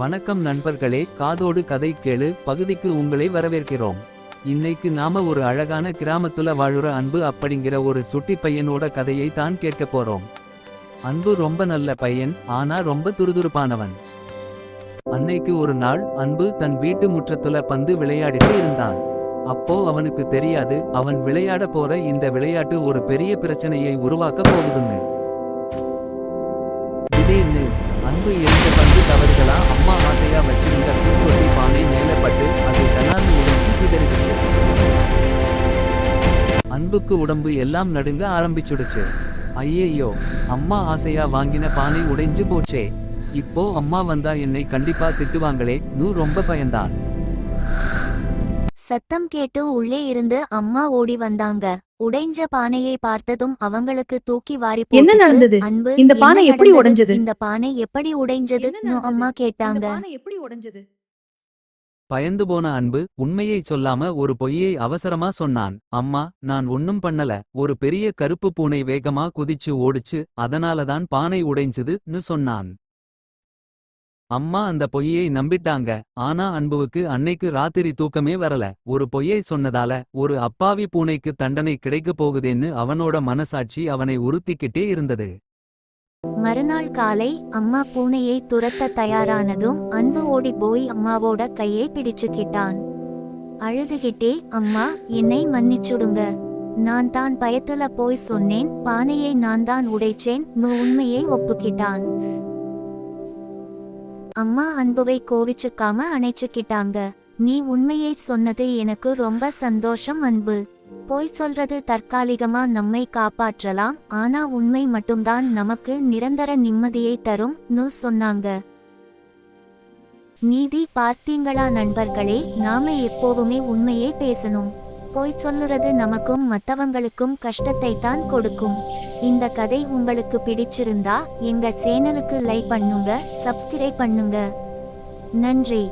வணக்கம் நண்பர்களே, காதோடு கதை கேளு பகுதிக்கு உங்களை வரவேற்கிறோம். இன்னைக்கு நாம ஒரு அழகான கிராமத்துல வாழுற அன்பு அப்படிங்கிற ஒரு சுட்டி பையனோட கதையை தான் கேட்க போறோம். அன்பு ரொம்ப நல்ல பையன், ஆனா ரொம்ப துருதுருப்பானவன். அன்னைக்கு ஒரு நாள் அன்பு தன் வீட்டு முற்றத்துல பந்து விளையாடிட்டு இருந்தான். அப்போ அவனுக்கு தெரியாது, அவன் விளையாட போற இந்த விளையாட்டு ஒரு பெரிய பிரச்சனையை உருவாக்க போகுதுன்னு. திடீர்னு அன்பு எரிந்த பந்து தவறுகளா அம்மா ஆசையா வச்சிருந்த பூங்கொட்டி பானை மேல பட்டு அது தனார்னு உடைஞ்சு சிதறிடுச்சு. அன்புக்கு உடம்பு எல்லாம் நடுங்க ஆரம்பிச்சுடுச்சு. ஐயையோ, அம்மா ஆசையா வாங்கின பானை உடைஞ்சு போச்சே. இப்போ அம்மா வந்தா என்னை கண்டிப்பா திட்டுவாங்களே நூ ரொம்ப பயந்தான். சத்தம் கேட்டு உள்ளே இருந்து அம்மா ஓடி வந்தாங்க. உடைஞ்ச பானையை பார்த்ததும் அவங்களுக்கு தூக்கி வாரி என்ன போட்டுச்சு. நடந்தது? அன்பு, இந்த என்ன பானை எப்படி நடந்தது? உடைஞ்சது? இந்த பானை எப்படி உடைஞ்சது? அம்மா கேட்டாங்க. எப்படி உடைஞ்சது? பயந்து போன அன்பு உண்மையை சொல்லாம ஒரு பொய்யை அவசரமா சொன்னான். அம்மா, நான் ஒன்னும் பண்ணல, ஒரு பெரிய கருப்பு பூனை வேகமா குதிச்சு ஓடுச்சு, அதனாலதான் பானை உடைஞ்சதுன்னு சொன்னான். அம்மா அந்த பொய்யை நம்பிட்டாங்க. ஆனா அன்புவுக்கு அன்னைக்கு ராத்திரி தூக்கமே வரல. ஒரு பொய்யை சொன்னதால ஒரு அப்பாவி பூனைக்கு தண்டனை கிடைக்க போகுதேன்னு அவனோட மனசாட்சி அவனை உறுத்திக்கிட்டே இருந்தது. மறுநாள் காலை அம்மா பூனையை துரத்த தயாரானதும் அன்பு ஓடி போய் அம்மாவோட கையை பிடிச்சுக்கிட்டான். அழுதுகிட்டே, அம்மா, என்னை மன்னிச்சுடுங்க. நான் தான் பயத்துல போய் சொன்னேன், பானையை நான் தான் உடைச்சேன். உண்மையை ஒப்புக்கிட்டான். அம்மா அன்புவை கோவிச்சுக்காம அணைச்சுக்கிட்டாங்க. நீ உண்மையை சொன்னது எனக்கு ரொம்ப சந்தோஷம் அன்பு. போய் சொல்றது தற்காலிகமா நம்மை காப்பாற்றலாம், ஆனா உண்மை மட்டும்தான் நமக்கு நிரந்தர நிம்மதியை தரும் சொன்னாங்க. நீதி பார்த்தீங்களா நண்பர்களே, நாம எப்போவுமே உண்மையை பேசணும். போய் சொல்லுறது நமக்கும் மத்தவங்களுக்கும் கஷ்டத்தை தான் கொடுக்கும். இந்த கதை உங்களுக்கு பிடிச்சிருந்தா எங்க சேனலுக்கு லைக் பண்ணுங்க, சப்ஸ்கிரைப் பண்ணுங்க. நன்றி.